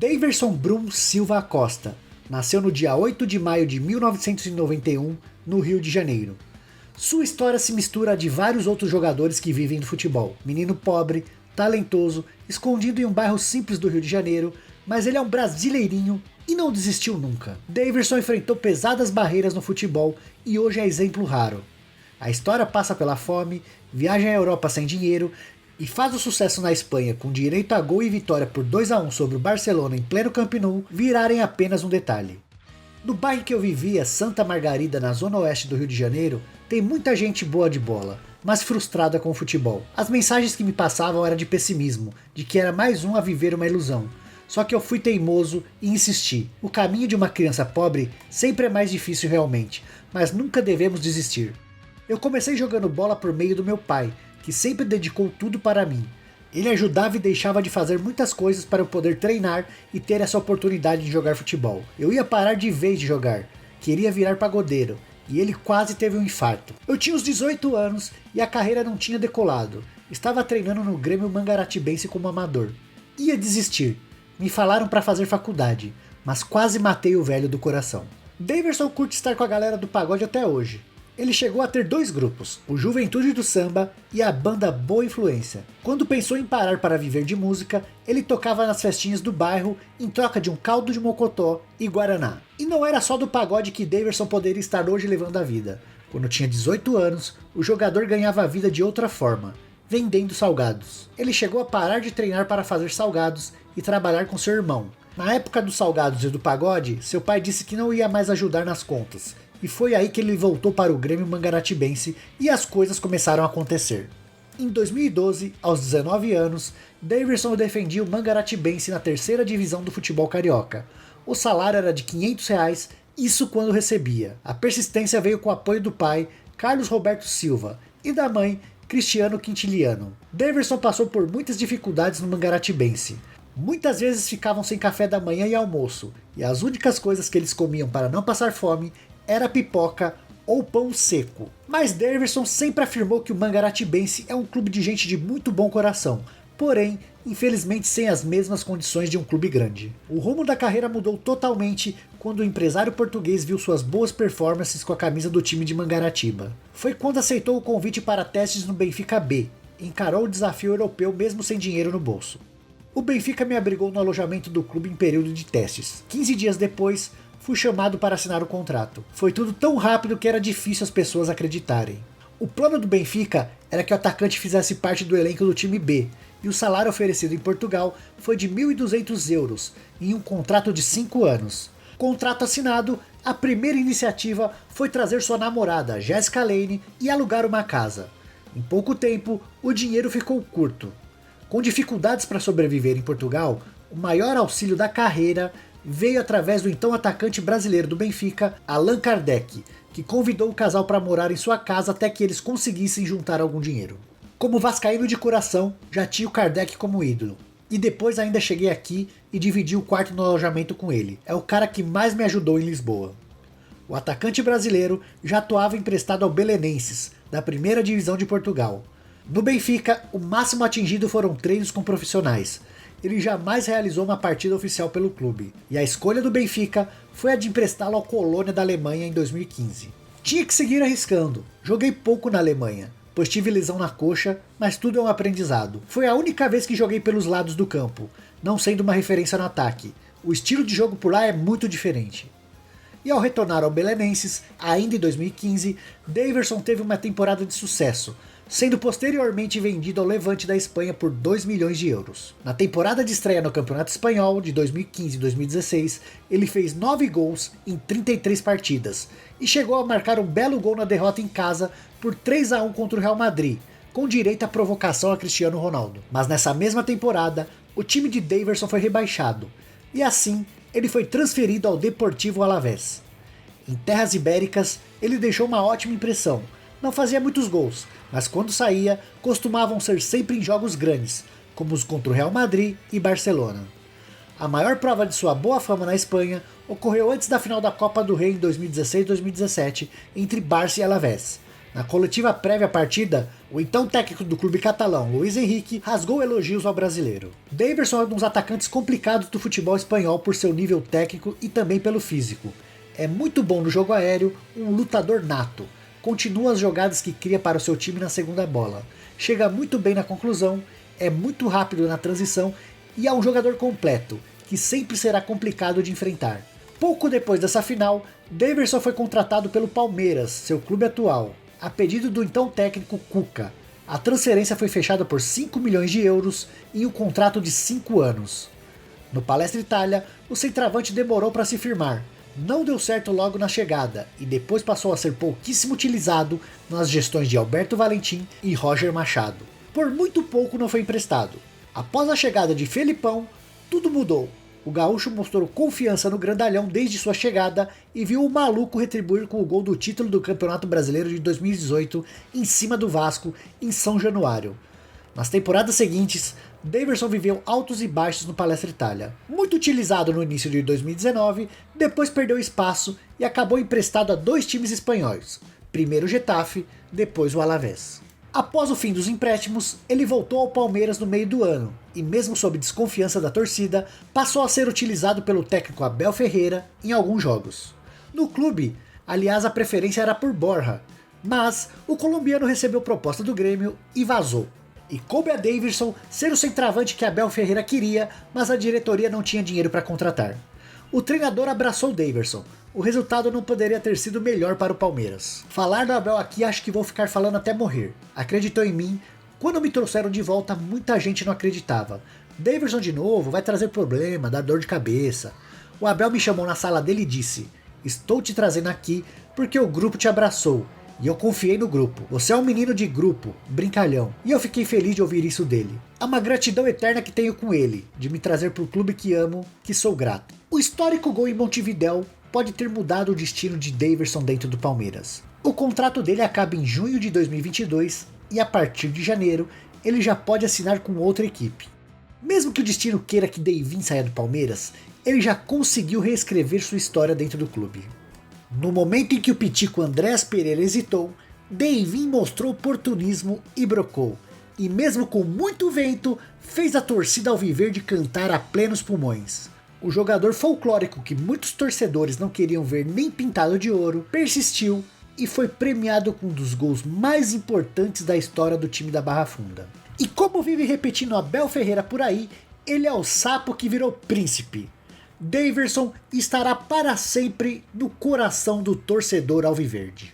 Daverson Brum Silva Acosta nasceu no dia 8 de maio de 1991, no Rio de Janeiro. Sua história se mistura a de vários outros jogadores que vivem do futebol. Menino pobre, talentoso, escondido em um bairro simples do Rio de Janeiro, mas ele é um brasileirinho e não desistiu nunca. Daverson enfrentou pesadas barreiras no futebol e hoje é exemplo raro. A história passa pela fome, viaja à Europa sem dinheiro e faz o sucesso na Espanha com direito a gol e vitória por 2-1 sobre o Barcelona em pleno Camp Nou virarem apenas um detalhe. No bairro que eu vivia, Santa Margarida, na zona oeste do Rio de Janeiro, tem muita gente boa de bola, mas frustrada com o futebol. As mensagens que me passavam eram de pessimismo, de que era mais um a viver uma ilusão. Só que eu fui teimoso e insisti. O caminho de uma criança pobre sempre é mais difícil realmente, mas nunca devemos desistir. Eu comecei jogando bola por meio do meu pai, que sempre dedicou tudo para mim. Ele ajudava e deixava de fazer muitas coisas para eu poder treinar e ter essa oportunidade de jogar futebol. Eu ia parar de vez de jogar, queria virar pagodeiro, e ele quase teve um infarto. Eu tinha uns 18 anos e a carreira não tinha decolado. Estava treinando no Grêmio Mangaratibense como amador. Ia desistir. Me falaram para fazer faculdade, mas quase matei o velho do coração. Daverson curte estar com a galera do pagode até hoje. Ele chegou a ter 2 grupos, o Juventude do Samba e a banda Boa Influência. Quando pensou em parar para viver de música, ele tocava nas festinhas do bairro em troca de um caldo de mocotó e guaraná. E não era só do pagode que Daverson poderia estar hoje levando a vida. Quando tinha 18 anos, o jogador ganhava a vida de outra forma, vendendo salgados. Ele chegou a parar de treinar para fazer salgados e trabalhar com seu irmão. Na época dos salgados e do pagode, seu pai disse que não ia mais ajudar nas contas. E foi aí que ele voltou para o Grêmio Mangaratibense e as coisas começaram a acontecer. Em 2012, aos 19 anos, Daverson defendia o Mangaratibense na 3ª divisão do futebol carioca. O salário era de R$500, isso quando recebia. A persistência veio com o apoio do pai, Carlos Roberto Silva, e da mãe, Cristiano Quintiliano. Daverson passou por muitas dificuldades no Mangaratibense. Muitas vezes ficavam sem café da manhã e almoço, e as únicas coisas que eles comiam para não passar fome era pipoca ou pão seco. Mas Daverson sempre afirmou que o Mangaratibense é um clube de gente de muito bom coração, porém, infelizmente sem as mesmas condições de um clube grande. O rumo da carreira mudou totalmente quando o empresário português viu suas boas performances com a camisa do time de Mangaratiba. Foi quando aceitou o convite para testes no Benfica B, e encarou o desafio europeu mesmo sem dinheiro no bolso. O Benfica me abrigou no alojamento do clube em período de testes. 15 dias depois, fui chamado para assinar o contrato. Foi tudo tão rápido que era difícil as pessoas acreditarem. O plano do Benfica era que o atacante fizesse parte do elenco do time B, e o salário oferecido em Portugal foi de 1.200 euros, em um contrato de 5 anos. Contrato assinado, a primeira iniciativa foi trazer sua namorada, Jessica Lane, e alugar uma casa. Em pouco tempo, o dinheiro ficou curto. Com dificuldades para sobreviver em Portugal, o maior auxílio da carreira veio através do então atacante brasileiro do Benfica, Allan Kardec, que convidou o casal para morar em sua casa até que eles conseguissem juntar algum dinheiro. Como vascaíno de coração, já tinha o Kardec como ídolo. E depois ainda cheguei aqui e dividi o quarto no alojamento com ele. É o cara que mais me ajudou em Lisboa. O atacante brasileiro já atuava emprestado ao Belenenses, da 1ª divisão de Portugal. No Benfica, o máximo atingido foram treinos com profissionais. Ele jamais realizou uma partida oficial pelo clube, e a escolha do Benfica foi a de emprestá-lo ao Colônia da Alemanha em 2015. Tinha que seguir arriscando. Joguei pouco na Alemanha, pois tive lesão na coxa, mas tudo é um aprendizado. Foi a única vez que joguei pelos lados do campo, não sendo uma referência no ataque. O estilo de jogo por lá é muito diferente. E ao retornar ao Belenenses, ainda em 2015, Daverson teve uma temporada de sucesso, sendo posteriormente vendido ao Levante da Espanha por 2 milhões de euros. Na temporada de estreia no Campeonato Espanhol de 2015 e 2016, ele fez 9 gols em 33 partidas e chegou a marcar um belo gol na derrota em casa por 3-1 contra o Real Madrid, com direito à provocação a Cristiano Ronaldo. Mas nessa mesma temporada, o time de Daverson foi rebaixado, e assim ele foi transferido ao Deportivo Alavés. Em terras ibéricas, ele deixou uma ótima impressão. Não fazia muitos gols, mas quando saía, costumavam ser sempre em jogos grandes, como os contra o Real Madrid e Barcelona. A maior prova de sua boa fama na Espanha ocorreu antes da final da Copa do Rei em 2016-2017, entre Barça e Alavés. Na coletiva prévia à partida, o então técnico do clube catalão, Luís Henrique, rasgou elogios ao brasileiro. Daverson é um dos atacantes complicados do futebol espanhol por seu nível técnico e também pelo físico. É muito bom no jogo aéreo, um lutador nato. Continua as jogadas que cria para o seu time na segunda bola. Chega muito bem na conclusão, é muito rápido na transição e é um jogador completo, que sempre será complicado de enfrentar. Pouco depois dessa final, Daverson foi contratado pelo Palmeiras, seu clube atual, a pedido do então técnico Cuca. A transferência foi fechada por 5 milhões de euros em um contrato de 5 anos. No Palestra Itália, o centroavante demorou para se firmar, não deu certo logo na chegada e depois passou a ser pouquíssimo utilizado nas gestões de Alberto Valentim e Roger Machado. Por muito pouco não foi emprestado. Após a chegada de Felipão, tudo mudou. O gaúcho mostrou confiança no grandalhão desde sua chegada e viu o maluco retribuir com o gol do título do Campeonato Brasileiro de 2018 em cima do Vasco, em São Januário. Nas temporadas seguintes, Daverson viveu altos e baixos no Palestra Itália. Muito utilizado no início de 2019, depois perdeu espaço e acabou emprestado a 2 times espanhóis, primeiro o Getafe, depois o Alavés. Após o fim dos empréstimos, ele voltou ao Palmeiras no meio do ano, e mesmo sob desconfiança da torcida, passou a ser utilizado pelo técnico Abel Ferreira em alguns jogos. No clube, aliás, a preferência era por Borja, mas o colombiano recebeu proposta do Grêmio e vazou. E coube a Daverson ser o centroavante que Abel Ferreira queria, mas a diretoria não tinha dinheiro para contratar. O treinador abraçou Daverson. O resultado não poderia ter sido melhor para o Palmeiras. Falar do Abel aqui acho que vou ficar falando até morrer. Acreditou em mim. Quando me trouxeram de volta, muita gente não acreditava. Daverson de novo vai trazer problema, dá dor de cabeça. O Abel me chamou na sala dele e disse: estou te trazendo aqui porque o grupo te abraçou. E eu confiei no grupo. Você é um menino de grupo, brincalhão. E eu fiquei feliz de ouvir isso dele. É uma gratidão eterna que tenho com ele, de me trazer para o clube que amo, que sou grato. O histórico gol em Montevidéu pode ter mudado o destino de Daverson dentro do Palmeiras. O contrato dele acaba em junho de 2022 e a partir de janeiro ele já pode assinar com outra equipe. Mesmo que o destino queira que Davin saia do Palmeiras, ele já conseguiu reescrever sua história dentro do clube. No momento em que o pitico Andrés Pereira hesitou, Davin mostrou oportunismo e brocou. E mesmo com muito vento, fez a torcida alviverde cantar a plenos pulmões. O jogador folclórico que muitos torcedores não queriam ver nem pintado de ouro, persistiu e foi premiado com um dos gols mais importantes da história do time da Barra Funda. E como vive repetindo Abel Ferreira por aí, ele é o sapo que virou príncipe. Daverson estará para sempre no coração do torcedor alviverde.